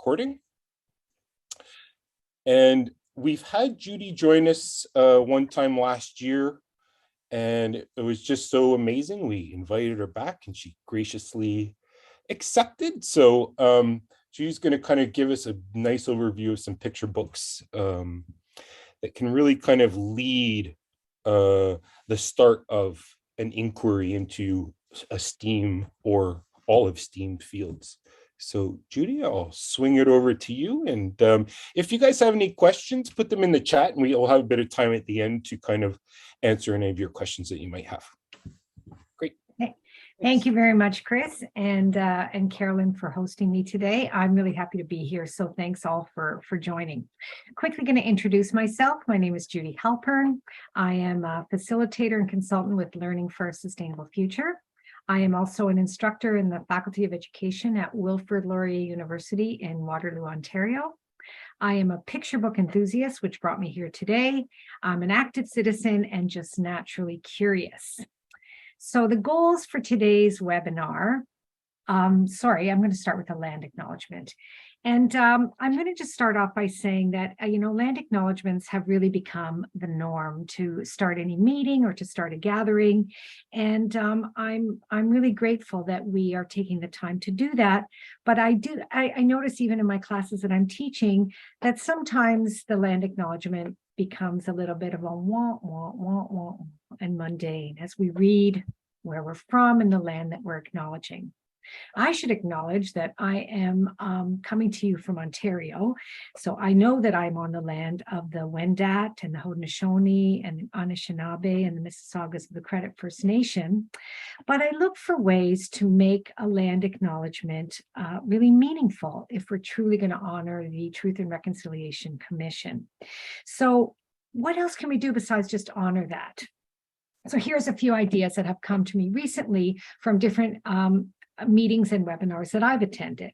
recording. And we've had Judy join us one time last year, and it was just so amazing. We invited her back and she graciously accepted. So Judy's going to kind of give us a nice overview of some picture books that can really kind of lead the start of an inquiry into a STEAM or all of STEAM fields. So Judy, I'll swing it over to you. And if you guys have any questions, put them in the chat and we'll have a bit of time at the end to kind of answer any of your questions that you might have. Great. Thank you very much, Chris and Carolyn for hosting me today. I'm really happy to be here. So thanks all for joining. Quickly going to introduce myself. My name is Judy Halpern. I am a facilitator and consultant with Learning for a Sustainable Future. I am also an instructor in the Faculty of Education at Wilfrid Laurier University in Waterloo, Ontario. I am a picture book enthusiast, which brought me here today. I'm an active citizen and just naturally curious. So the goals for today's webinar, I'm going to start with the land acknowledgement. And I'm going to just start off by saying that, land acknowledgements have really become the norm to start any meeting or to start a gathering. And I'm really grateful that we are taking the time to do that. But I notice even in my classes that I'm teaching that sometimes the land acknowledgement becomes a little bit of a wah, wah, wah, wah, and mundane as we read where we're from and the land that we're acknowledging. I should acknowledge that I am coming to you from Ontario. So I know that I'm on the land of the Wendat and the Haudenosaunee and the Anishinaabe and the Mississaugas of the Credit First Nation. But I look for ways to make a land acknowledgement really meaningful if we're truly going to honor the Truth and Reconciliation Commission. So what else can we do besides just honor that? So here's a few ideas that have come to me recently from different meetings and webinars that I've attended.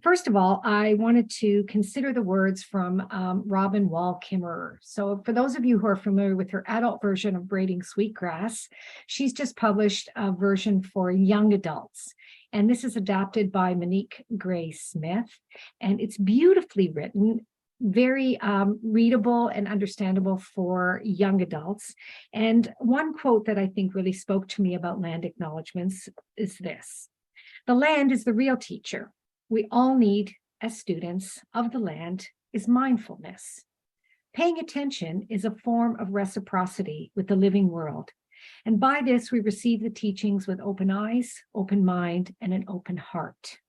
First of all, I wanted to consider the words from Robin Wall Kimmerer. So for those of you who are familiar with her adult version of Braiding Sweetgrass, she's just published a version for young adults. And this is adapted by Monique Gray Smith. And it's beautifully written, very readable and understandable for young adults. And one quote that I think really spoke to me about land acknowledgements is this: "The land is the real teacher. We all need, as students of the land, is mindfulness. Paying attention is a form of reciprocity with the living world. And by this, we receive the teachings with open eyes, open mind, and an open heart."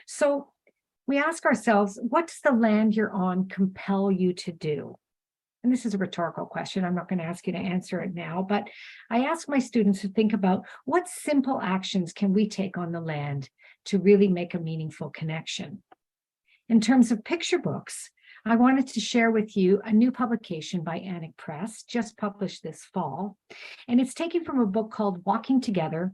So we ask ourselves, what does the land you're on compel you to do? And this is a rhetorical question. I'm not going to ask you to answer it now, but I ask my students to think about what simple actions can we take on the land to really make a meaningful connection. In terms of picture books, I wanted to share with you a new publication by Annick Press, just published this fall. And it's taken from a book called Walking Together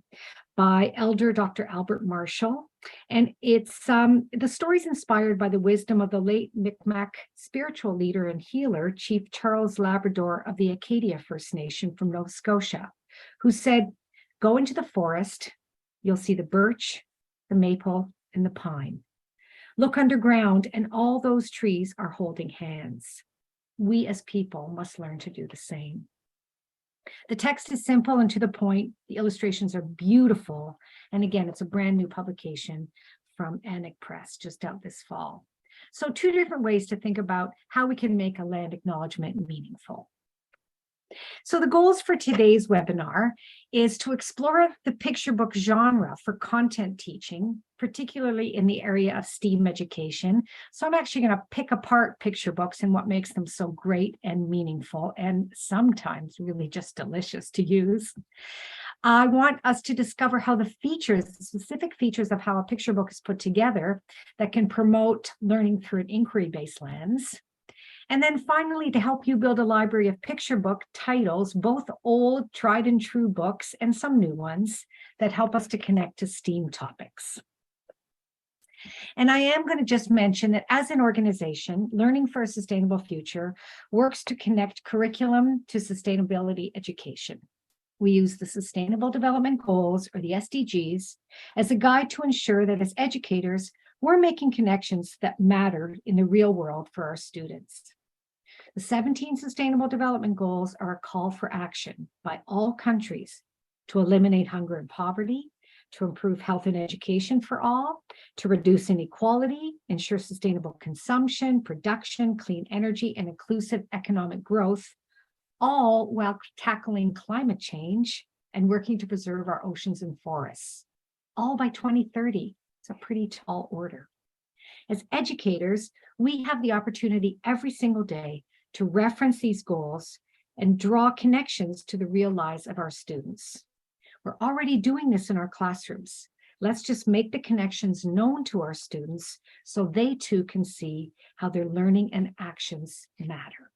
by Elder Dr. Albert Marshall. And it's the story's inspired by the wisdom of the late Mi'kmaq spiritual leader and healer, Chief Charles Labrador of the Acadia First Nation from Nova Scotia, who said, "Go into the forest, you'll see the birch, the maple, and the pine. Look underground, and all those trees are holding hands. We as people must learn to do the same." The text is simple and to the point. The illustrations are beautiful. And again, it's a brand new publication from Annick Press, just out this fall. So 2 different ways to think about how we can make a land acknowledgement meaningful. So the goals for today's webinar is to explore the picture book genre for content teaching, particularly in the area of STEAM education. So I'm actually going to pick apart picture books and what makes them so great and meaningful and sometimes really just delicious to use. I want us to discover how the specific features of how a picture book is put together that can promote learning through an inquiry-based lens. And then finally, to help you build a library of picture book titles, both old, tried and true books and some new ones that help us to connect to STEAM topics. And I am going to just mention that as an organization, Learning for a Sustainable Future works to connect curriculum to sustainability education. We use the Sustainable Development Goals, or the SDGs, as a guide to ensure that as educators, we're making connections that matter in the real world for our students. The 17 Sustainable Development Goals are a call for action by all countries to eliminate hunger and poverty, to improve health and education for all, to reduce inequality, ensure sustainable consumption, production, clean energy, and inclusive economic growth, all while tackling climate change and working to preserve our oceans and forests, all by 2030. It's a pretty tall order. As educators, we have the opportunity every single day to reference these goals and draw connections to the real lives of our students. We're already doing this in our classrooms. Let's just make the connections known to our students so they too can see how their learning and actions matter.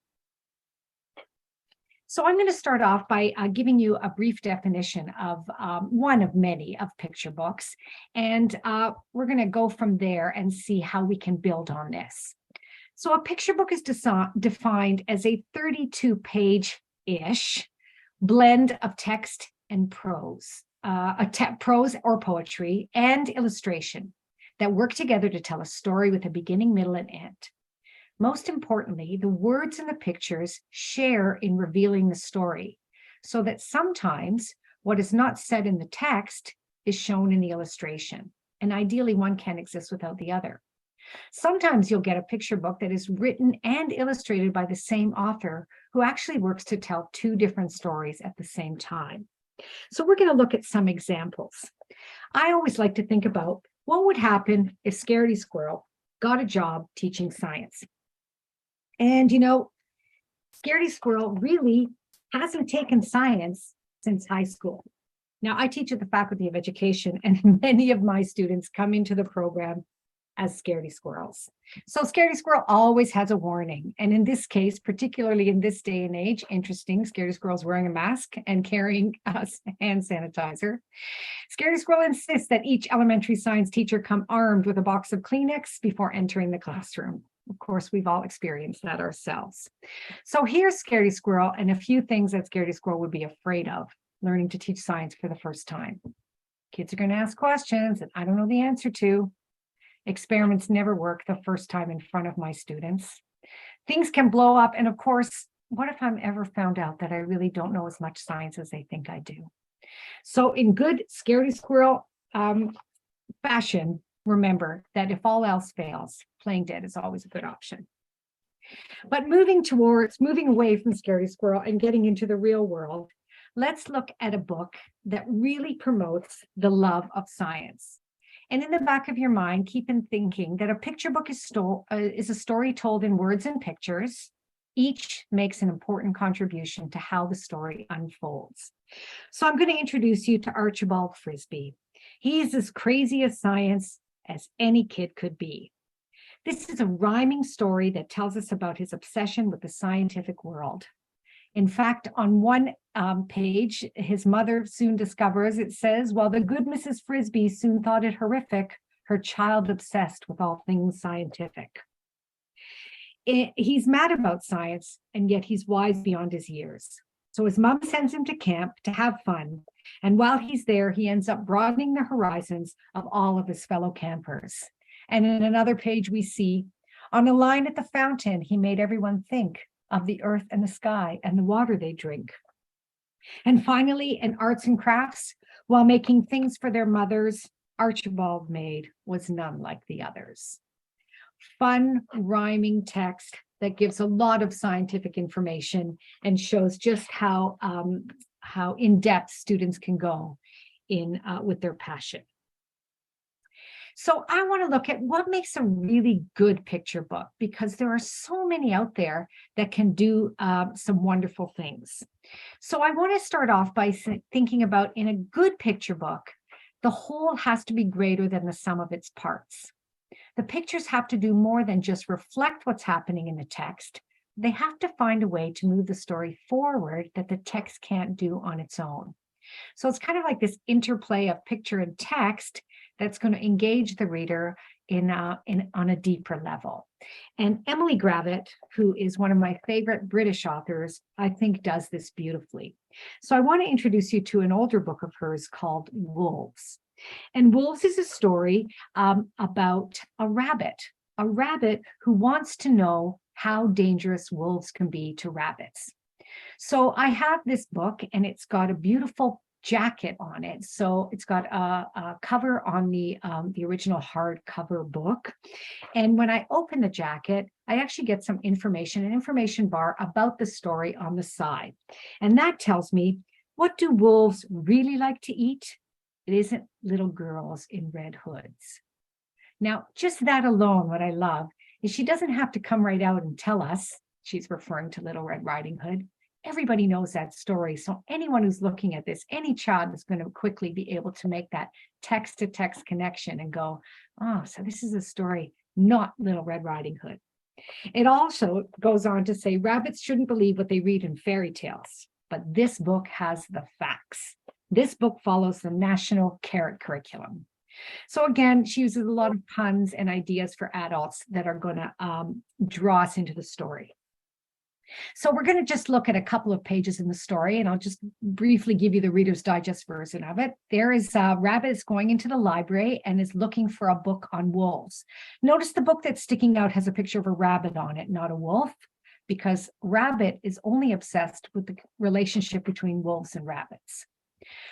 So I'm going to start off by giving you a brief definition of one of many of picture books, and we're going to go from there and see how we can build on this. So a picture book is defined as a 32-page-ish blend of text and prose, prose or poetry and illustration that work together to tell a story with a beginning, middle, and end. Most importantly, the words in the pictures share in revealing the story, so that sometimes what is not said in the text is shown in the illustration, and ideally one can't exist without the other. Sometimes you'll get a picture book that is written and illustrated by the same author who actually works to tell two different stories at the same time. So we're going to look at some examples. I always like to think about what would happen if Scaredy Squirrel got a job teaching science. And, you know, Scaredy Squirrel really hasn't taken science since high school. Now, I teach at the Faculty of Education, and many of my students come into the program as Scaredy Squirrels. So Scaredy Squirrel always has a warning. And in this case, particularly in this day and age, interesting, Scaredy Squirrel's wearing a mask and carrying hand sanitizer. Scaredy Squirrel insists that each elementary science teacher come armed with a box of Kleenex before entering the classroom. Of course, we've all experienced that ourselves. So here's Scaredy Squirrel and a few things that Scaredy Squirrel would be afraid of learning to teach science for the first time. Kids are going to ask questions that I don't know the answer to. Experiments never work the first time in front of my students. Things can blow up. And of course, what if I'm ever found out that I really don't know as much science as they think I do? So in good Scaredy Squirrel fashion, remember that if all else fails, playing dead is always a good option. But moving away from Scaredy Squirrel and getting into the real world, let's look at a book that really promotes the love of science. And in the back of your mind, keep in thinking that a picture book is a story told in words and pictures. Each makes an important contribution to how the story unfolds. So I'm going to introduce you to Archibald Frisby. He's as crazy as science as any kid could be. This is a rhyming story that tells us about his obsession with the scientific world. In fact, on one page, his mother soon discovers, it says, while the good Mrs. Frisby soon thought it horrific, her child obsessed with all things scientific. He's mad about science, and yet he's wise beyond his years. So his mom sends him to camp to have fun. And while he's there, he ends up broadening the horizons of all of his fellow campers. And in another page, we see, on a line at the fountain, he made everyone think of the earth and the sky and the water they drink. And finally, in arts and crafts, while making things for their mothers, Archibald made was none like the others. Fun, rhyming text that gives a lot of scientific information and shows just how in-depth students can go in with their passion. So I want to look at what makes a really good picture book, because there are so many out there that can do some wonderful things. So I want to start off by thinking about, in a good picture book, the whole has to be greater than the sum of its parts. The pictures have to do more than just reflect what's happening in the text. They have to find a way to move the story forward that the text can't do on its own. So it's kind of like this interplay of picture and text that's going to engage the reader on a deeper level. And Emily Gravett, who is one of my favorite British authors, I think does this beautifully. So I want to introduce you to an older book of hers called Wolves. And Wolves is a story about a rabbit who wants to know how dangerous wolves can be to rabbits. So I have this book, and it's got a beautiful jacket on it. So it's got a cover on the original hardcover book. And when I open the jacket, I actually get some information, an information bar about the story on the side. And that tells me, what do wolves really like to eat? It isn't little girls in red hoods. Now, just that alone, what I love is she doesn't have to come right out and tell us she's referring to Little Red Riding Hood. Everybody knows that story. So anyone who's looking at this, any child is going to quickly be able to make that text-to-text connection and go, oh, so this is a story, not Little Red Riding Hood. It also goes on to say rabbits shouldn't believe what they read in fairy tales, but this book has the facts. This book follows the National Carrot Curriculum. So again, she uses a lot of puns and ideas for adults that are going to draw us into the story. So we're going to just look at a couple of pages in the story, and I'll just briefly give you the Reader's Digest version of it. There is Rabbit is going into the library and is looking for a book on wolves. Notice the book that's sticking out has a picture of a rabbit on it, not a wolf, because Rabbit is only obsessed with the relationship between wolves and rabbits.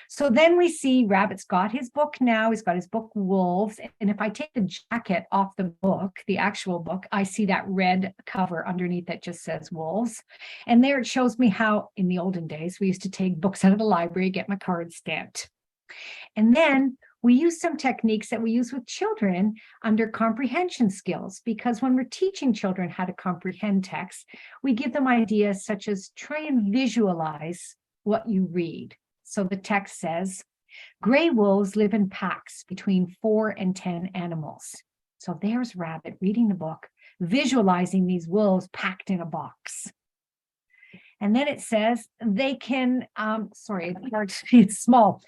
So then we see Rabbit's got his book now. He's got his book Wolves. And if I take the jacket off the book, the actual book, I see that red cover underneath that just says Wolves. And there it shows me how in the olden days, we used to take books out of the library, get my card stamped. And then we use some techniques that we use with children under comprehension skills, because when we're teaching children how to comprehend text, we give them ideas such as try and visualize what you read. So the text says, gray wolves live in packs between 4 and 10 animals. So there's Rabbit reading the book, visualizing these wolves packed in a box. And then it says they can, it's small.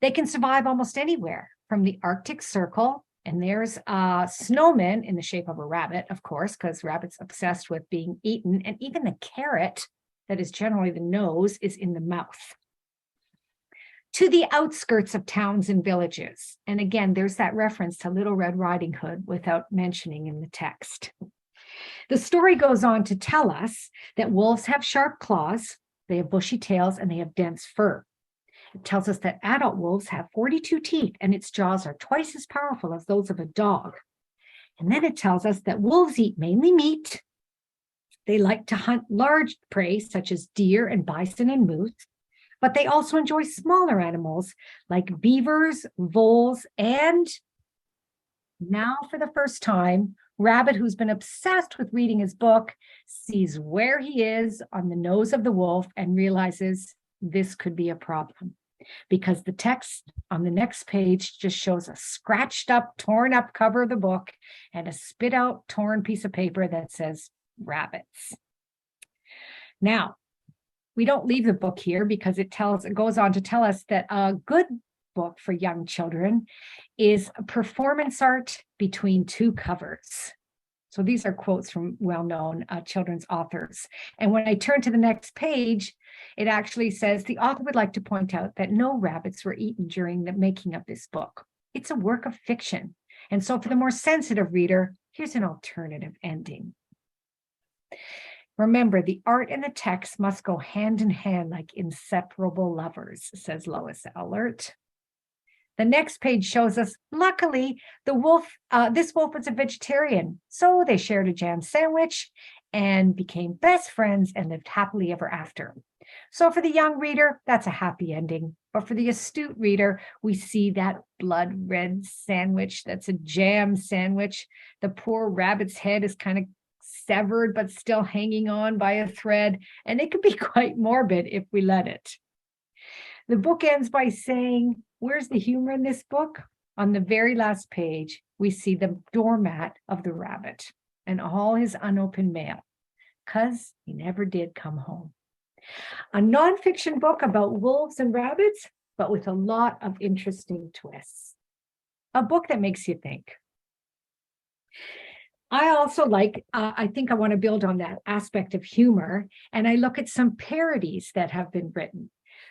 They can survive almost anywhere from the Arctic Circle. And there's a snowman in the shape of a rabbit, of course, because Rabbit's obsessed with being eaten. And even the carrot, that is generally the nose, is in the mouth. To the outskirts of towns and villages. And again, there's that reference to Little Red Riding Hood without mentioning in the text. The story goes on to tell us that wolves have sharp claws, they have bushy tails, and they have dense fur. It tells us that adult wolves have 42 teeth, and its jaws are twice as powerful as those of a dog. And then it tells us that wolves eat mainly meat. They like to hunt large prey, such as deer and bison and moose. But they also enjoy smaller animals like beavers, voles, and now for the first time, Rabbit, who's been obsessed with reading his book, sees where he is on the nose of the wolf and realizes this could be a problem, because the text on the next page just shows a scratched up, torn up cover of the book and a spit out, torn piece of paper that says rabbits. Now, we don't leave the book here, because it goes on to tell us that a good book for young children is a performance art between 2 covers. So these are quotes from well-known children's authors. And when I turn to the next page, it actually says the author would like to point out that no rabbits were eaten during the making of this book. It's a work of fiction. And so for the more sensitive reader, here's an alternative ending. Remember, the art and the text must go hand in hand like inseparable lovers, says Lois Ehlert. The next page shows us, luckily, this wolf was a vegetarian, so they shared a jam sandwich and became best friends and lived happily ever after. So for the young reader, that's a happy ending. But for the astute reader, we see that blood red sandwich that's a jam sandwich. The poor rabbit's head is kind of severed, but still hanging on by a thread. And it could be quite morbid if we let it. The book ends by saying, where's the humor in this book? On the very last page, we see the doormat of the rabbit and all his unopened mail, because he never did come home. A nonfiction book about wolves and rabbits, but with a lot of interesting twists. A book that makes you think. I also I think I want to build on that aspect of humor, and I look at some parodies that have been written.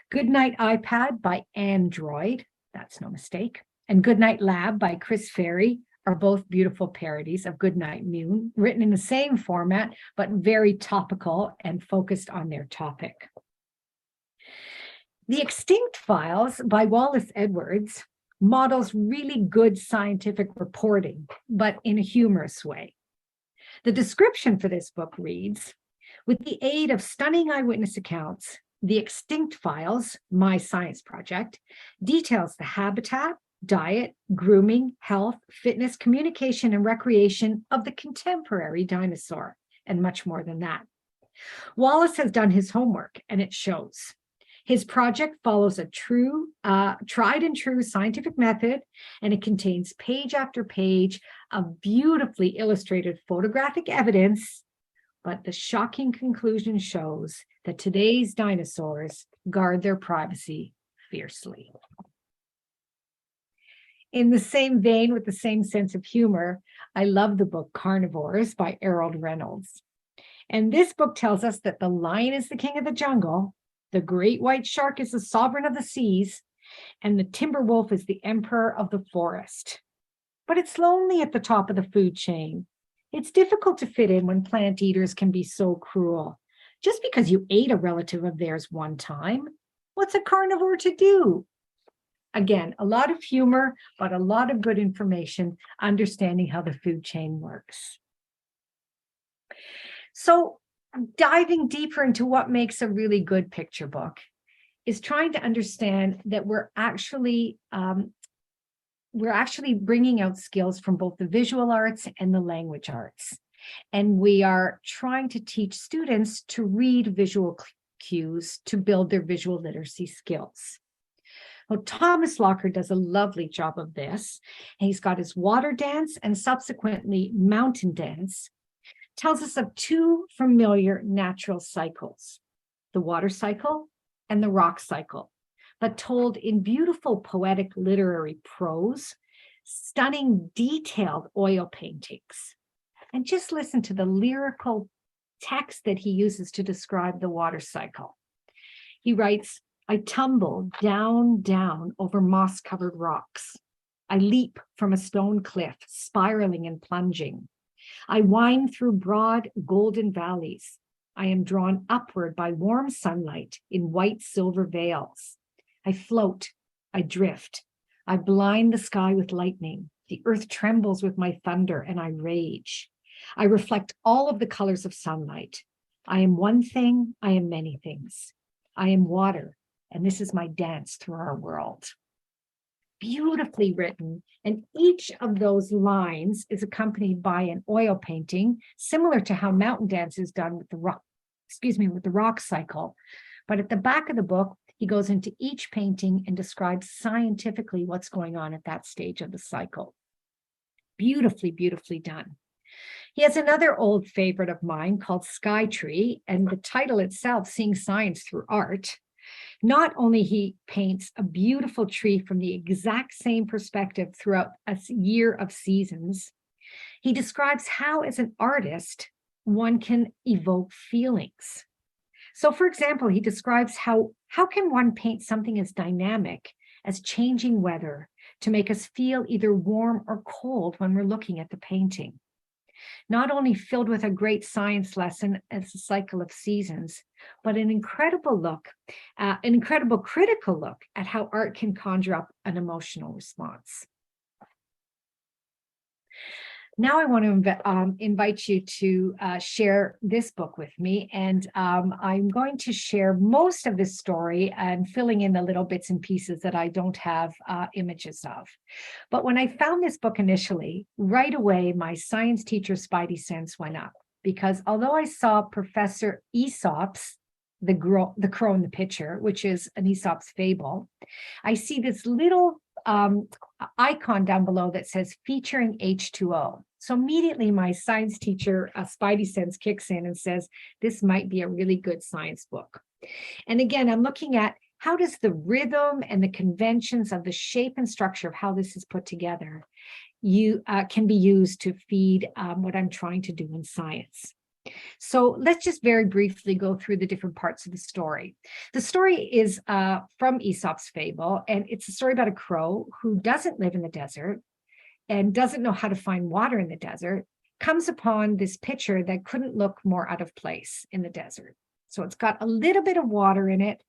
Goodnight iPad by Android. That's no mistake. And Goodnight Lab by Chris Ferry are both beautiful parodies of Goodnight Moon, written in the same format, but very topical and focused on their topic. The Extinct Files by Wallace Edwards models really good scientific reporting, but in a humorous way. The description for this book reads, with the aid of stunning eyewitness accounts, The Extinct Files, My Science Project, details the habitat, diet, grooming, health, fitness, communication, and recreation of the contemporary dinosaur, and much more than that. Wallace has done his homework, and it shows. His project follows a tried and true scientific method, and it contains page after page of beautifully illustrated photographic evidence. But the shocking conclusion shows that today's dinosaurs guard their privacy fiercely. In the same vein, with the same sense of humor, I love the book Carnivores by Harold Reynolds. And this book tells us that the lion is the king of the jungle, the great white shark is the sovereign of the seas, and the timber wolf is the emperor of the forest. But it's lonely at the top of the food chain. It's difficult to fit in when plant eaters can be so cruel. Just because you ate a relative of theirs one time, what's a carnivore to do? Again, a lot of humor, but a lot of good information, understanding how the food chain works. So, diving deeper into what makes a really good picture book is trying to understand that we're actually bringing out skills from both the visual arts and the language arts. And we are trying to teach students to read visual cues to build their visual literacy skills. Well, Thomas Locker does a lovely job of this. And he's got his water dance and subsequently mountain dance. Tells us of two familiar natural cycles, the water cycle and the rock cycle, but told in beautiful poetic literary prose, stunning detailed oil paintings. And just listen to the lyrical text that he uses to describe the water cycle. He writes, I tumble down, down over moss-covered rocks. I leap from a stone cliff, spiraling and plunging. I wind through broad golden valleys. I am drawn upward by warm sunlight in white silver veils. I float, I drift. I blind the sky with lightning. The earth trembles with my thunder and I rage. I reflect all of the colors of sunlight. I am one thing, I am many things. I am water, and this is my dance through our world. Beautifully written, and each of those lines is accompanied by an oil painting, similar to how mountain dance is done with the rock cycle. But at the back of the book, he goes into each painting and describes scientifically what's going on at that stage of the cycle. Beautifully, beautifully done. He has another old favorite of mine called Sky Tree, and the title itself, Seeing Science Through Art. Not only he paints a beautiful tree from the exact same perspective throughout a year of seasons, he describes how, as an artist, one can evoke feelings. So, for example, he describes how can one paint something as dynamic as changing weather to make us feel either warm or cold when we're looking at the painting. Not only filled with a great science lesson as a cycle of seasons, but an incredible critical look at how art can conjure up an emotional response. Now I want to invite you to share this book with me, and I'm going to share most of this story and filling in the little bits and pieces that I don't have images of. But when I found this book initially, right away, my science teacher's spidey sense went up, because although I saw Professor Aesop's The Crow in the Pitcher, which is an Aesop's fable, I see this little icon down below that says featuring H2O. So immediately my science teacher, spidey sense kicks in and says, this might be a really good science book. And again, I'm looking at how does the rhythm and the conventions of the shape and structure of how this is put together can be used to feed what I'm trying to do in science. So let's just very briefly go through the different parts of the story. The story is from Aesop's fable, and it's a story about a crow who doesn't live in the desert and doesn't know how to find water in the desert, comes upon this pitcher that couldn't look more out of place in the desert. So it's got a little bit of water in it,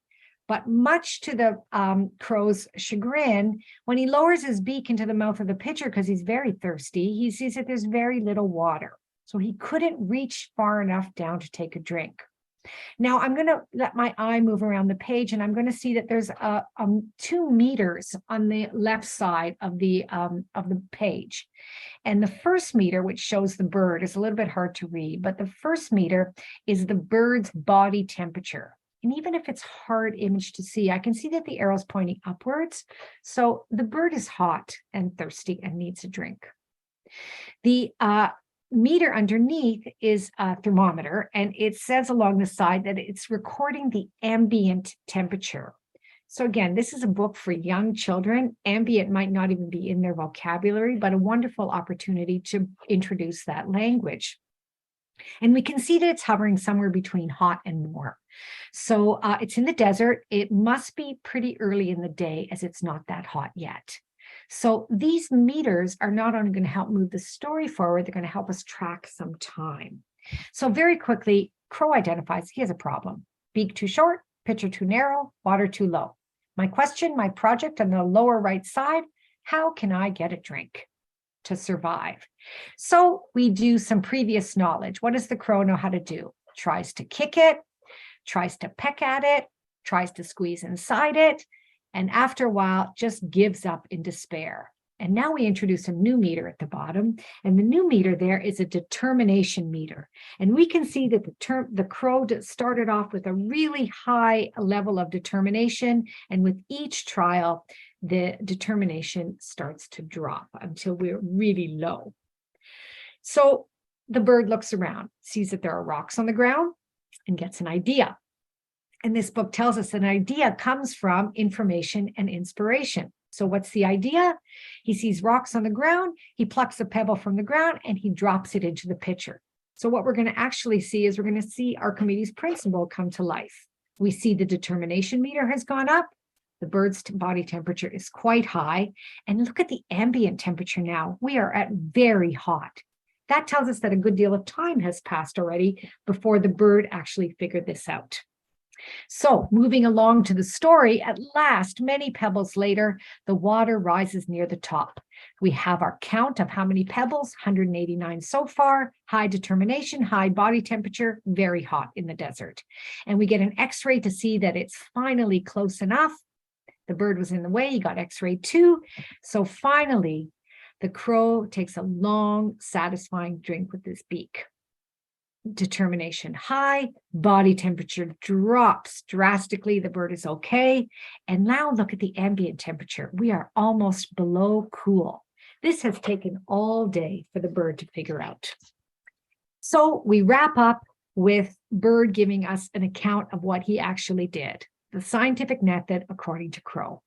but much to the crow's chagrin, when he lowers his beak into the mouth of the pitcher because he's very thirsty, he sees that there's very little water. So he couldn't reach far enough down to take a drink. Now I'm going to let my eye move around the page, and I'm going to see that there's 2 meters on the left side of the page. And the first meter, which shows the bird, is a little bit hard to read, but the first meter is the bird's body temperature. And even if it's hard image to see, I can see that the arrow's pointing upwards. So the bird is hot and thirsty and needs a drink. The meter underneath is a thermometer, and it says along the side that it's recording the ambient temperature. So again, this is a book for young children. Ambient might not even be in their vocabulary, but a wonderful opportunity to introduce that language. And we can see that it's hovering somewhere between hot and warm. So it's in the desert. It must be pretty early in the day, as it's not that hot yet. So these meters are not only going to help move the story forward, they're going to help us track some time. So very quickly, Crow identifies he has a problem. Beak too short, pitcher too narrow, water too low. My question, my project on the lower right side, how can I get a drink to survive? So we do some previous knowledge. What does the crow know how to do? Tries to kick it, tries to peck at it, tries to squeeze inside it, and after a while just gives up in despair. And now we introduce a new meter at the bottom, and the new meter there is a determination meter. And we can see that the crow started off with a really high level of determination, and with each trial, the determination starts to drop until we're really low. So the bird looks around, sees that there are rocks on the ground, and gets an idea. And this book tells us an idea comes from information and inspiration. So what's the idea? He sees rocks on the ground, he plucks a pebble from the ground, and he drops it into the pitcher. So what we're going to actually see is we're going to see Archimedes' principle come to life. We see the determination meter has gone up. The bird's body temperature is quite high. And look at the ambient temperature now. We are at very hot. That tells us that a good deal of time has passed already before the bird actually figured this out. So moving along to the story, at last, many pebbles later, the water rises near the top. We have our count of how many pebbles, 189 so far, high determination, high body temperature, very hot in the desert. And we get an X-ray to see that it's finally close enough. The bird was in the way, he got X-ray too. So finally, the crow takes a long, satisfying drink with his beak. Determination high, body temperature drops drastically, the bird is okay. And now look at the ambient temperature. We are almost below cool. This has taken all day for the bird to figure out. So we wrap up with Bird giving us an account of what he actually did. The scientific method according to Crow.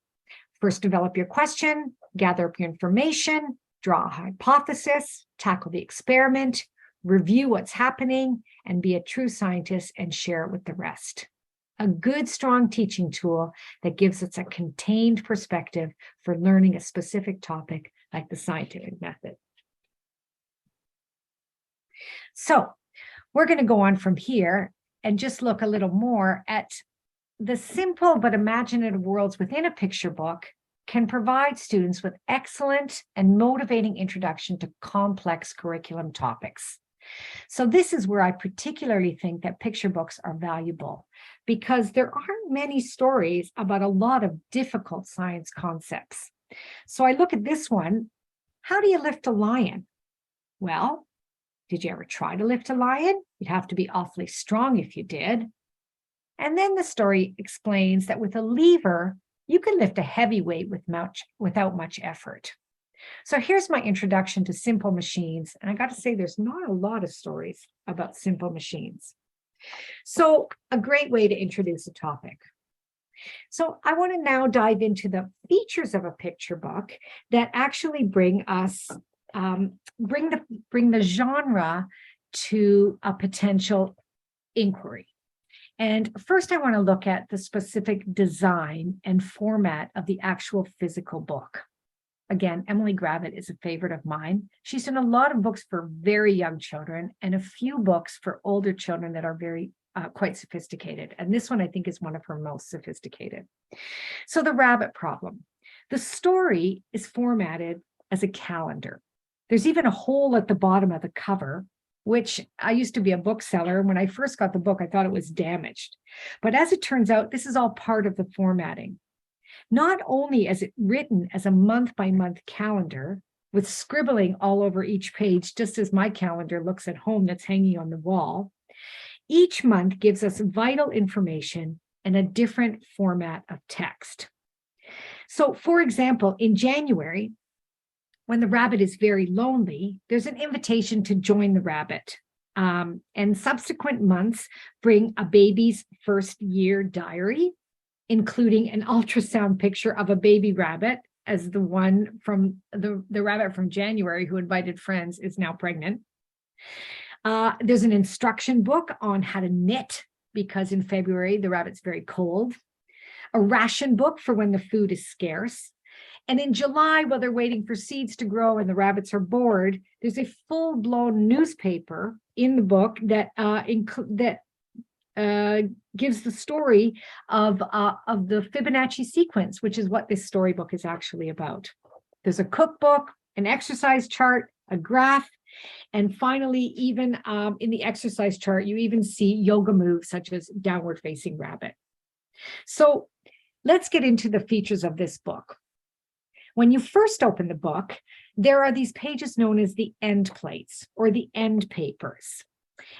First, develop your question, gather up your information, draw a hypothesis, tackle the experiment, review what's happening, and be a true scientist and share it with the rest. A good, strong teaching tool that gives us a contained perspective for learning a specific topic like the scientific method. So we're going to go on from here and just look a little more at the simple but imaginative worlds within a picture book can provide students with excellent and motivating introduction to complex curriculum topics. So this is where I particularly think that picture books are valuable, because there aren't many stories about a lot of difficult science concepts. So I look at this one. How do you lift a lion? Well, did you ever try to lift a lion? You'd have to be awfully strong if you did. And then the story explains that with a lever, you can lift a heavy weight without much effort. So here's my introduction to simple machines. And I got to say, there's not a lot of stories about simple machines. So a great way to introduce a topic. So I want to now dive into the features of a picture book that actually bring us, bring the genre to a potential inquiry. And first, I want to look at the specific design and format of the actual physical book. Again, Emily Gravett is a favorite of mine. She's done a lot of books for very young children and a few books for older children that are very quite sophisticated. And this one, I think, is one of her most sophisticated. So the rabbit problem. The story is formatted as a calendar. There's even a hole at the bottom of the cover, which I used to be a bookseller. When I first got the book, I thought it was damaged. But as it turns out, this is all part of the formatting. Not only is it written as a month-by-month calendar with scribbling all over each page, just as my calendar looks at home that's hanging on the wall, each month gives us vital information and a different format of text. So, for example, in January, when the rabbit is very lonely, there's an invitation to join the rabbit. And subsequent months bring a baby's first year diary, including an ultrasound picture of a baby rabbit, as the one from the rabbit from January who invited friends is now pregnant. There's an instruction book on how to knit, because in February, the rabbit's very cold. A ration book for when the food is scarce. And in July, while they're waiting for seeds to grow and the rabbits are bored, there's a full-blown newspaper in the book that gives the story of the Fibonacci sequence, which is what this storybook is actually about. There's a cookbook, an exercise chart, a graph, and finally, even in the exercise chart, you even see yoga moves such as downward facing rabbit. So let's get into the features of this book. When you first open the book, there are these pages known as the end plates or the end papers.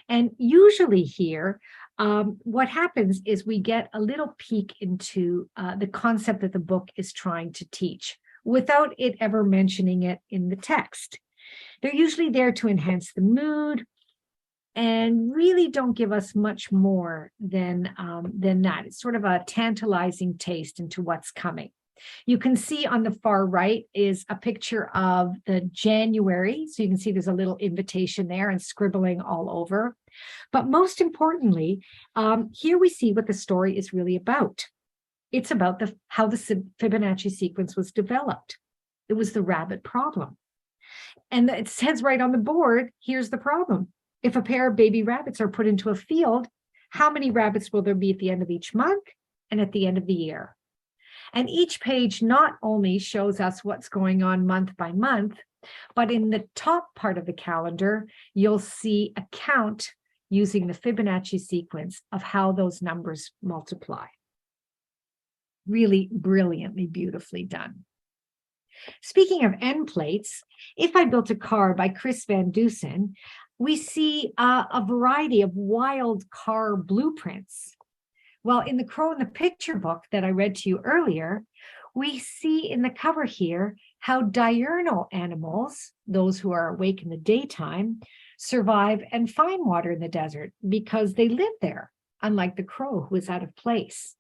And usually here, what happens is we get a little peek into the concept that the book is trying to teach without it ever mentioning it in the text. They're usually there to enhance the mood and really don't give us much more than that. It's sort of a tantalizing taste into what's coming. You can see on the far right is a picture of the January. So you can see there's a little invitation there and scribbling all over. But most importantly, here we see what the story is really about. It's about how the Fibonacci sequence was developed. It was the rabbit problem. And it says right on the board, here's the problem. If a pair of baby rabbits are put into a field, how many rabbits will there be at the end of each month and at the end of the year? And each page not only shows us what's going on month by month, but in the top part of the calendar, you'll see a count using the Fibonacci sequence of how those numbers multiply. Really brilliantly, beautifully done. Speaking of end plates, If I Built a Car by Chris Van Dusen, we see a variety of wild car blueprints. Well, in the Crow in the Picture book that I read to you earlier, we see in the cover here how diurnal animals, those who are awake in the daytime, survive and find water in the desert because they live there, unlike the crow who is out of place.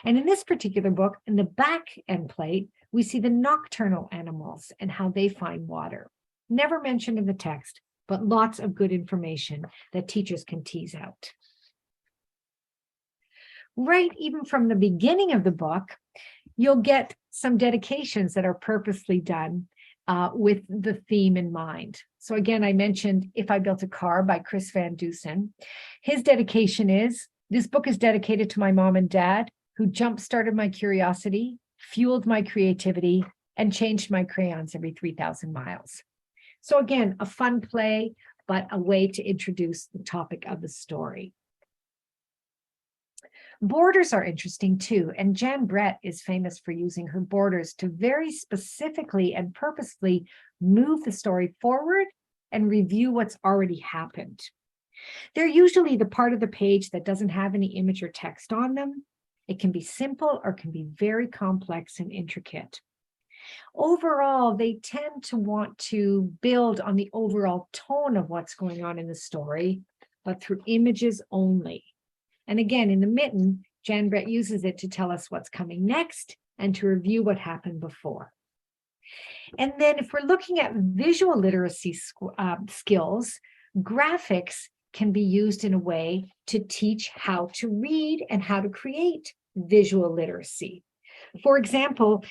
And in this particular book, in the back end plate, we see the nocturnal animals and how they find water. Never mentioned in the text, but lots of good information that teachers can tease out. Right, even from the beginning of the book, you'll get some dedications that are purposely done with the theme in mind. So again, I mentioned If I Built a Car by Chris Van Dusen. His dedication is, this book is dedicated to my mom and dad, who jump-started my curiosity, fueled my creativity, and changed my crayons every 3,000 miles. So again, a fun play, but a way to introduce the topic of the story. Borders are interesting too, and Jan Brett is famous for using her borders to very specifically and purposefully move the story forward and review what's already happened. They're usually the part of the page that doesn't have any image or text on them. It can be simple or can be very complex and intricate. Overall, they tend to want to build on the overall tone of what's going on in the story, but through images only. And again, in the mitten, Jan Brett uses it to tell us what's coming next and to review what happened before. And then if we're looking at visual literacy skills, graphics can be used in a way to teach how to read and how to create visual literacy. For example,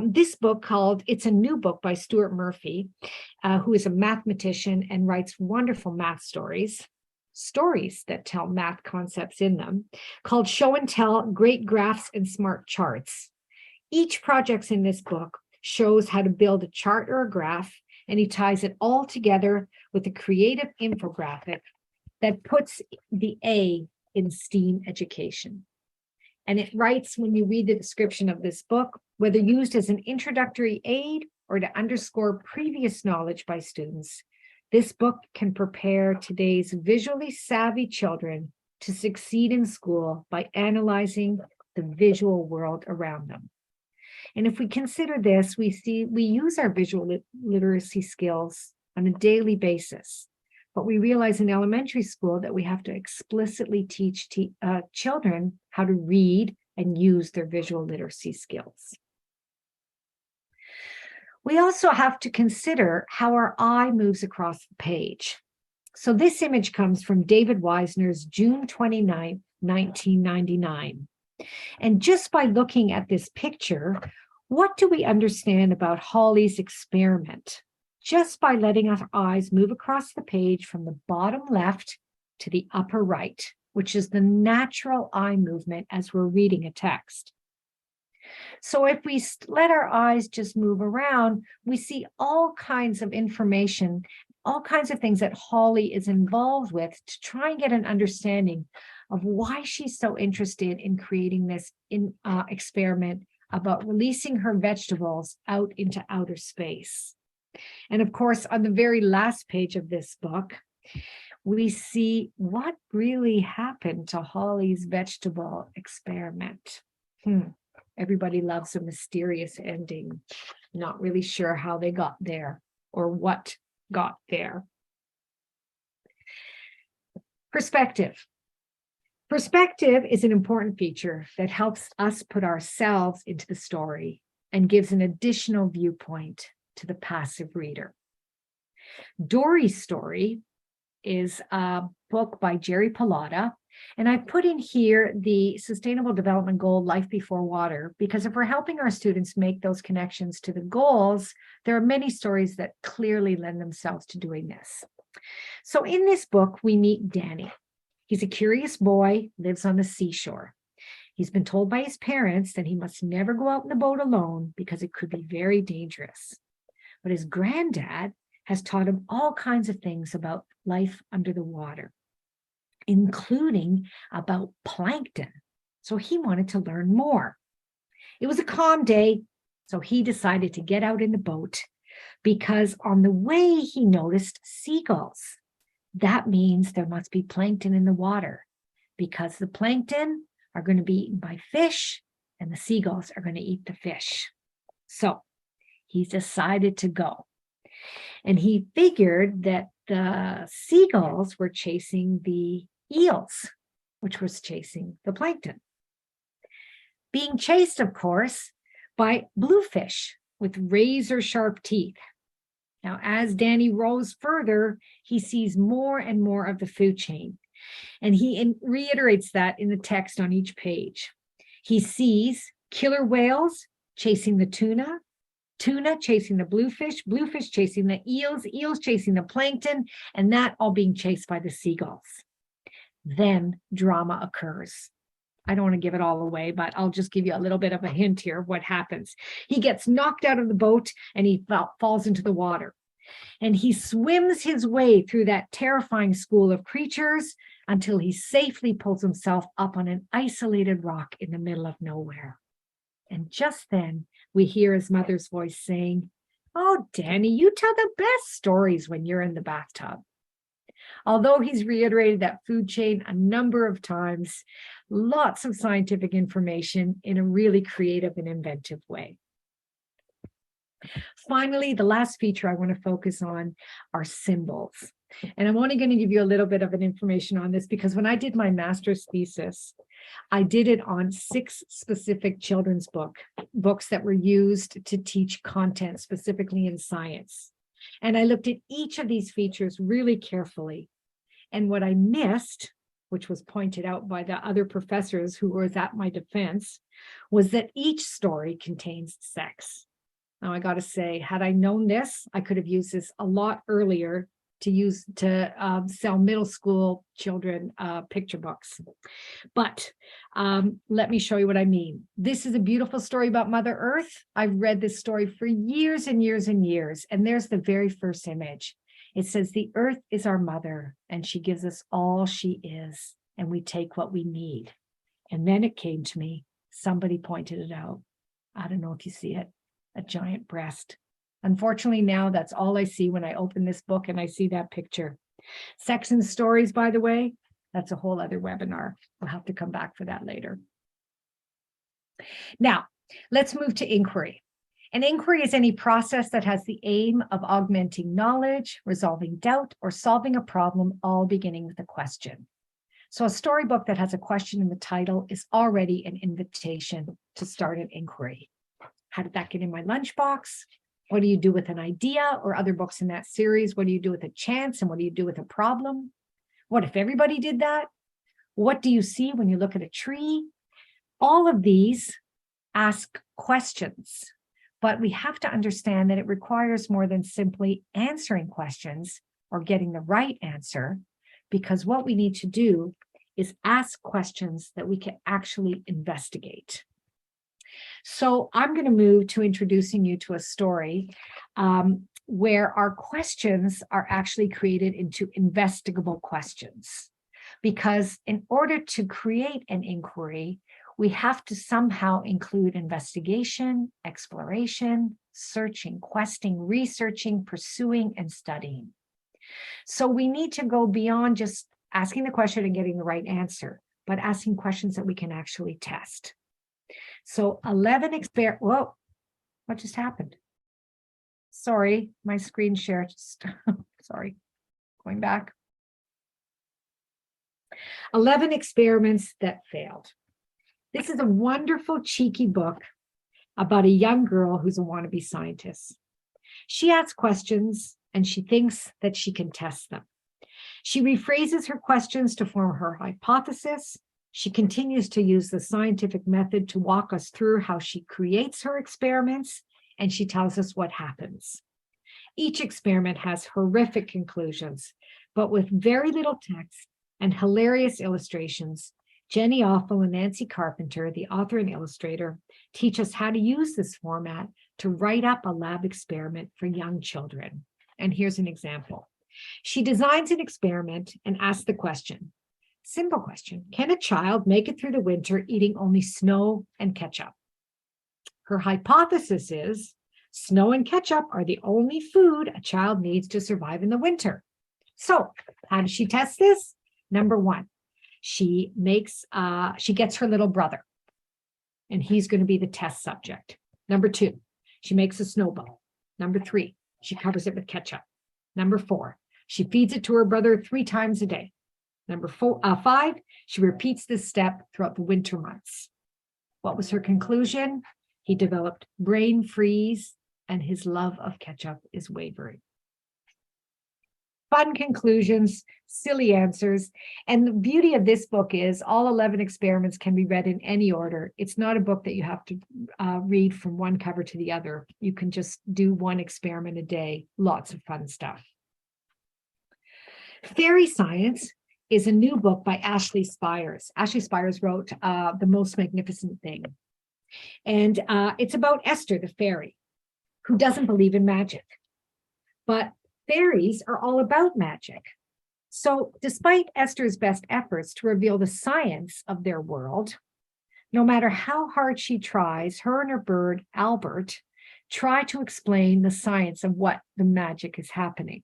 this book called, it's a new book by Stuart Murphy, who is a mathematician and writes wonderful math stories that tell math concepts in them, called Show and Tell, Great Graphs and Smart Charts. Each project in this book shows how to build a chart or a graph, and he ties it all together with a creative infographic that puts the A in STEAM education. And it writes, when you read the description of this book, whether used as an introductory aid or to underscore previous knowledge by students, this book can prepare today's visually savvy children to succeed in school by analyzing the visual world around them. And if we consider this, we use our visual literacy skills on a daily basis. But we realize in elementary school that we have to explicitly teach children how to read and use their visual literacy skills. We also have to consider how our eye moves across the page. So this image comes from David Wisner's June 29, 1999. And just by looking at this picture, what do we understand about Hawley's experiment? Just by letting our eyes move across the page from the bottom left to the upper right, which is the natural eye movement as we're reading a text. So if we let our eyes just move around, we see all kinds of information, all kinds of things that Hawley is involved with to try and get an understanding of why she's so interested in creating this experiment about releasing her vegetables out into outer space. And of course, on the very last page of this book, we see what really happened to Hawley's vegetable experiment. Everybody loves a mysterious ending. Not really sure how they got there or what got there. Perspective. Perspective is an important feature that helps us put ourselves into the story and gives an additional viewpoint to the passive reader. Dory's Story is a book by Jerry Pallotta, and I put in here the Sustainable Development Goal, Life Before Water, because if we're helping our students make those connections to the goals, there are many stories that clearly lend themselves to doing this. So in this book, we meet Danny. He's a curious boy, lives on the seashore. He's been told by his parents that he must never go out in the boat alone because it could be very dangerous. But his granddad has taught him all kinds of things about life under the water, including about plankton. So he wanted to learn more. It was a calm day, so he decided to get out in the boat because on the way he noticed seagulls. That means there must be plankton in the water because the plankton are going to be eaten by fish and the seagulls are going to eat the fish. So he decided to go. And he figured that the seagulls were chasing the eels, which was chasing the plankton. Being chased, of course, by bluefish with razor-sharp teeth. Now, as Danny rows further, he sees more and more of the food chain. And he reiterates that in the text on each page. He sees killer whales chasing the tuna, tuna chasing the bluefish, bluefish chasing the eels, eels chasing the plankton, and that all being chased by the seagulls. Then drama occurs. I don't want to give it all away, but I'll just give you a little bit of a hint here of what happens. He gets knocked out of the boat and he falls into the water. And he swims his way through that terrifying school of creatures until he safely pulls himself up on an isolated rock in the middle of nowhere. And just then we hear his mother's voice saying, "Oh, Danny, you tell the best stories when you're in the bathtub." Although he's reiterated that food chain a number of times, lots of scientific information in a really creative and inventive way. Finally, the last feature I want to focus on are symbols. And I'm only going to give you a little bit of an information on this because when I did my master's thesis, I did it on 6 specific children's books that were used to teach content specifically in science. And I looked at each of these features really carefully. And what I missed, which was pointed out by the other professors who was at my defense, was that each story contains sex. Now, I got to say, had I known this, I could have used this a lot earlier to sell middle school children picture books. But let me show you what I mean. This is a beautiful story about Mother Earth. I've read this story for years and years and years. And there's the very first image. It says, the earth is our mother, and she gives us all she is, and we take what we need. And then it came to me. Somebody pointed it out. I don't know if you see it, a giant breast. Unfortunately, now that's all I see when I open this book and I see that picture. Sex and stories, by the way, that's a whole other webinar. We'll have to come back for that later. Now, let's move to inquiry. An inquiry is any process that has the aim of augmenting knowledge, resolving doubt, or solving a problem, all beginning with a question. So a storybook that has a question in the title is already an invitation to start an inquiry. How did that get in my lunchbox? What do you do with an idea or other books in that series? What do you do with a chance? And what do you do with a problem? What if everybody did that? What do you see when you look at a tree? All of these ask questions, but we have to understand that it requires more than simply answering questions or getting the right answer, because what we need to do is ask questions that we can actually investigate. So I'm going to move to introducing you to a story where our questions are actually created into investigable questions. Because in order to create an inquiry, we have to somehow include investigation, exploration, searching, questing, researching, pursuing, and studying. So we need to go beyond just asking the question and getting the right answer, but asking questions that we can actually test. So 11 whoa, what just happened? Sorry, my screen share just, sorry, going back. 11 experiments that failed. This is a wonderful, cheeky book about a young girl who's a wannabe scientist. She asks questions and she thinks that she can test them. She rephrases her questions to form her hypothesis. She continues to use the scientific method to walk us through how she creates her experiments, and she tells us what happens. Each experiment has horrific conclusions, but with very little text and hilarious illustrations, Jenny Offel and Nancy Carpenter, the author and illustrator, teach us how to use this format to write up a lab experiment for young children. And here's an example. She designs an experiment and asks the question, simple question, can a child make it through the winter eating only snow and ketchup? Her hypothesis is snow and ketchup are the only food a child needs to survive in the winter. So how does she test this? Number one, she gets her little brother, and he's going to be the test subject. Number two, she makes a snowball. Number three, she covers it with ketchup. Number four, she feeds it to her brother 3 times a day. Number 5, she repeats this step throughout the winter months. What was her conclusion? He developed brain freeze, and his love of ketchup is wavering. Fun conclusions, silly answers. And the beauty of this book is all 11 experiments can be read in any order. It's not a book that you have to read from one cover to the other. You can just do one experiment a day. Lots of fun stuff. Fairy Science is a new book by Ashley Spires. Ashley Spires wrote The Most Magnificent Thing. And it's about Esther, the fairy, who doesn't believe in magic. But fairies are all about magic. So despite Esther's best efforts to reveal the science of their world, no matter how hard she tries, her and her bird, Albert, try to explain the science of what the magic is happening.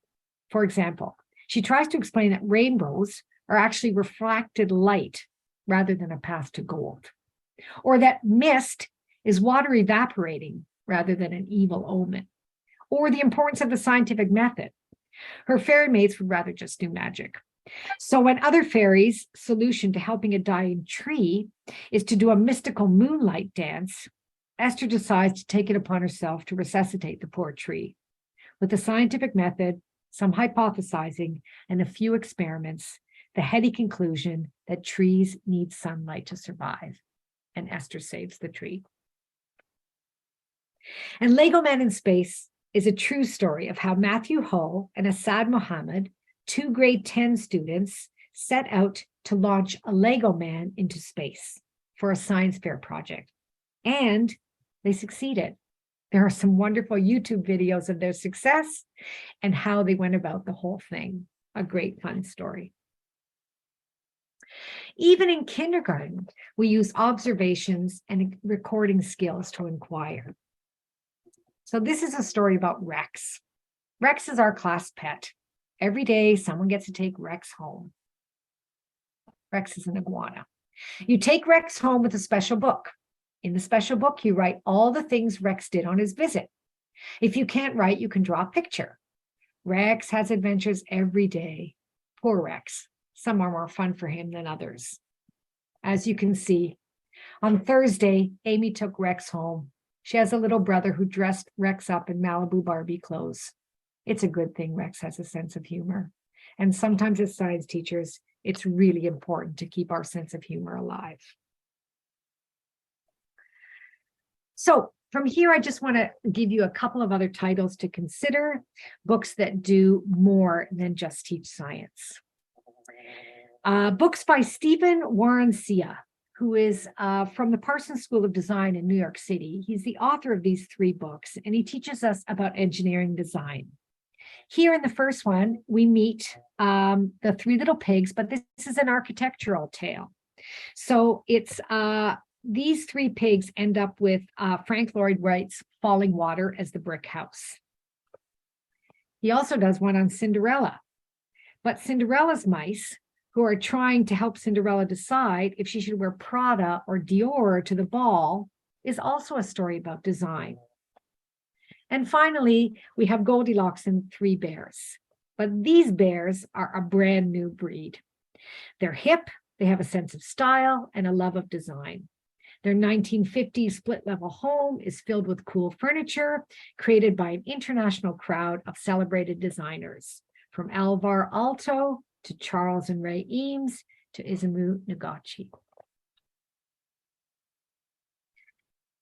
For example, she tries to explain that rainbows are actually refracted light rather than a path to gold, or that mist is water evaporating rather than an evil omen, or the importance of the scientific method. Her fairy mates would rather just do magic. So when other fairies' solution to helping a dying tree is to do a mystical moonlight dance, Esther decides to take it upon herself to resuscitate the poor tree. With a scientific method, some hypothesizing, and a few experiments, the heady conclusion that trees need sunlight to survive. And Esther saves the tree. And Lego Man in Space is a true story of how Matthew Hull and Asad Mohammed, two grade 10 students, set out to launch a Lego Man into space for a science fair project. And they succeeded. There are some wonderful YouTube videos of their success and how they went about the whole thing. A great fun story. Even in kindergarten, we use observations and recording skills to inquire. So this is a story about Rex. Rex is our class pet. Every day, someone gets to take Rex home. Rex is an iguana. You take Rex home with a special book. In the special book, you write all the things Rex did on his visit. If you can't write, you can draw a picture. Rex has adventures every day. Poor Rex. Some are more fun for him than others. As you can see, on Thursday, Amy took Rex home. She has a little brother who dressed Rex up in Malibu Barbie clothes. It's a good thing Rex has a sense of humor. And sometimes as science teachers, it's really important to keep our sense of humor alive. So from here, I just want to give you a couple of other titles to consider, books that do more than just teach science. Books by Stephen Warancia, who is from the Parsons School of Design in New York City. He's the author of these 3 books, and he teaches us about engineering design. Here in the first one, we meet the 3 little pigs, but this is an architectural tale. So it's these 3 pigs end up with Frank Lloyd Wright's Falling Water as the brick house. He also does one on Cinderella. But Cinderella's mice, who are trying to help Cinderella decide if she should wear Prada or Dior to the ball, is also a story about design. And finally, we have Goldilocks and 3 bears. But these bears are a brand new breed. They're hip, they have a sense of style and a love of design. Their 1950s split-level home is filled with cool furniture created by an international crowd of celebrated designers, from Alvar Aalto to Charles and Ray Eames to Isamu Nagachi.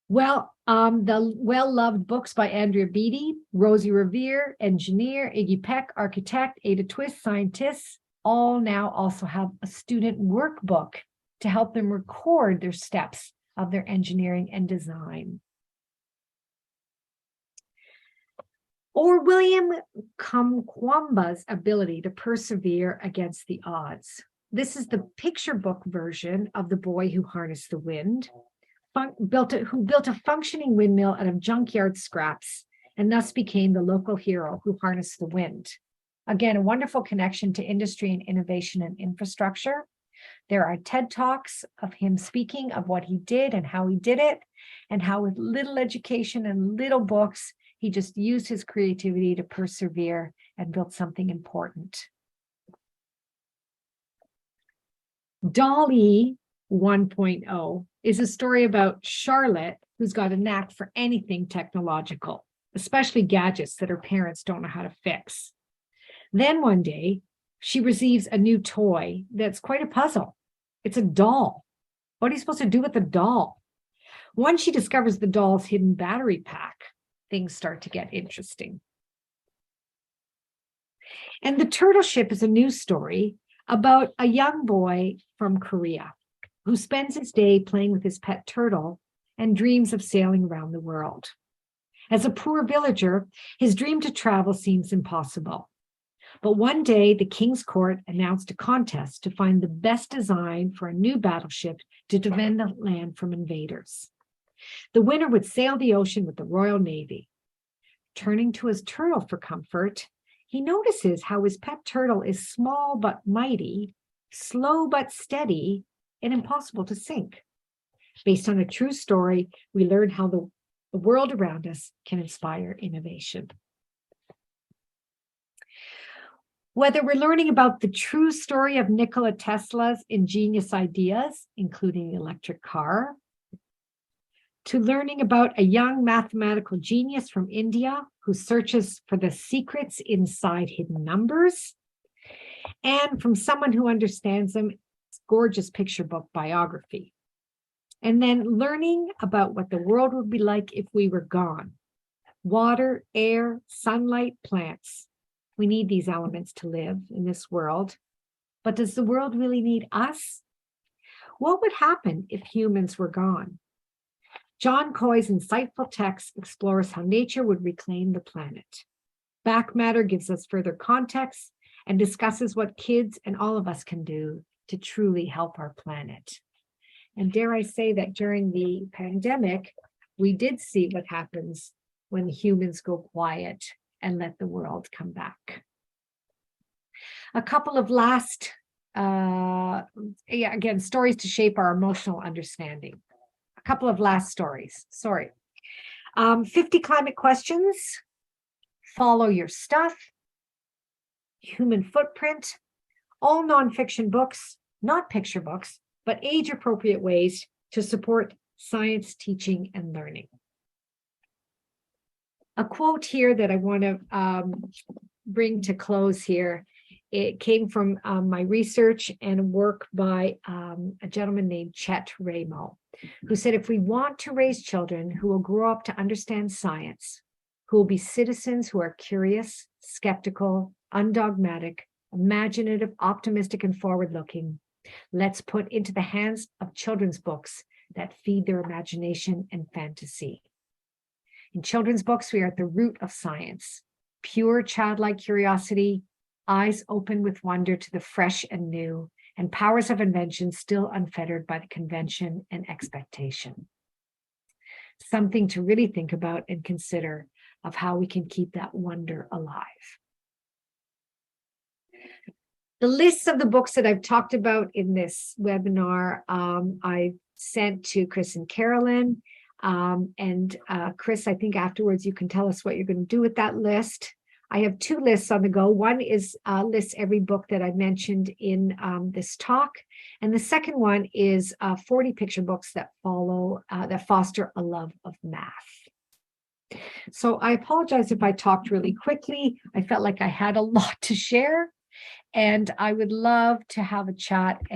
Well, the well-loved books by Andrea Beatty, Rosie Revere, engineer, Iggy Peck, architect, Ada Twist, scientists, all now also have a student workbook to help them record their steps of their engineering and design. Or William Kamkwamba's ability to persevere against the odds. This is the picture book version of The Boy Who Harnessed the Wind, who built a functioning windmill out of junkyard scraps and thus became the local hero who harnessed the wind. Again, a wonderful connection to industry and innovation and infrastructure. There are TED Talks of him speaking of what he did and how he did it, and how with little education and little books, he just used his creativity to persevere and built something important. Dolly 1.0 is a story about Charlotte, who's got a knack for anything technological, especially gadgets that her parents don't know how to fix. Then one day, she receives a new toy that's quite a puzzle. It's a doll. What are you supposed to do with the doll? Once she discovers the doll's hidden battery pack, things start to get interesting. And The Turtle Ship is a news story about a young boy from Korea who spends his day playing with his pet turtle and dreams of sailing around the world. As a poor villager, his dream to travel seems impossible. But one day, the king's court announced a contest to find the best design for a new battleship to defend the land from invaders. The winner would sail the ocean with the Royal Navy. Turning to his turtle for comfort, he notices how his pet turtle is small but mighty, slow but steady, and impossible to sink. Based on a true story, we learn how the world around us can inspire innovation. Whether we're learning about the true story of Nikola Tesla's ingenious ideas, including the electric car, to learning about a young mathematical genius from India who searches for the secrets inside hidden numbers, and from someone who understands them, it's gorgeous picture book biography. And then learning about what the world would be like if we were gone. Water, air, sunlight, plants. We need these elements to live in this world. But does the world really need us? What would happen if humans were gone? John Coy's insightful text explores how nature would reclaim the planet. Back Matter gives us further context and discusses what kids and all of us can do to truly help our planet. And dare I say that during the pandemic, we did see what happens when humans go quiet and let the world come back. A couple of last, again, stories to shape our emotional understanding. A couple of last stories, 50 climate questions, follow your stuff, human footprint, all nonfiction books, not picture books, but age-appropriate ways to support science teaching and learning. A quote here that I want to bring to close here, it came from my research and work by a gentleman named Chet Ramo, who said, if we want to raise children who will grow up to understand science, who will be citizens who are curious, skeptical, undogmatic, imaginative, optimistic, and forward-looking, let's put into the hands of children's books that feed their imagination and fantasy. In children's books, we are at the root of science, pure childlike curiosity, eyes open with wonder to the fresh and new, and powers of invention still unfettered by the convention and expectation. Something to really think about and consider of how we can keep that wonder alive. The lists of the books that I've talked about in this webinar, I sent to Chris and Carolyn. Chris, I think afterwards you can tell us what you're going to do with that list. I have two lists on the go. One is lists every book that I mentioned in this talk. And the second one is 40 picture books that that foster a love of math. So I apologize if I talked really quickly. I felt like I had a lot to share, and I would love to have a chat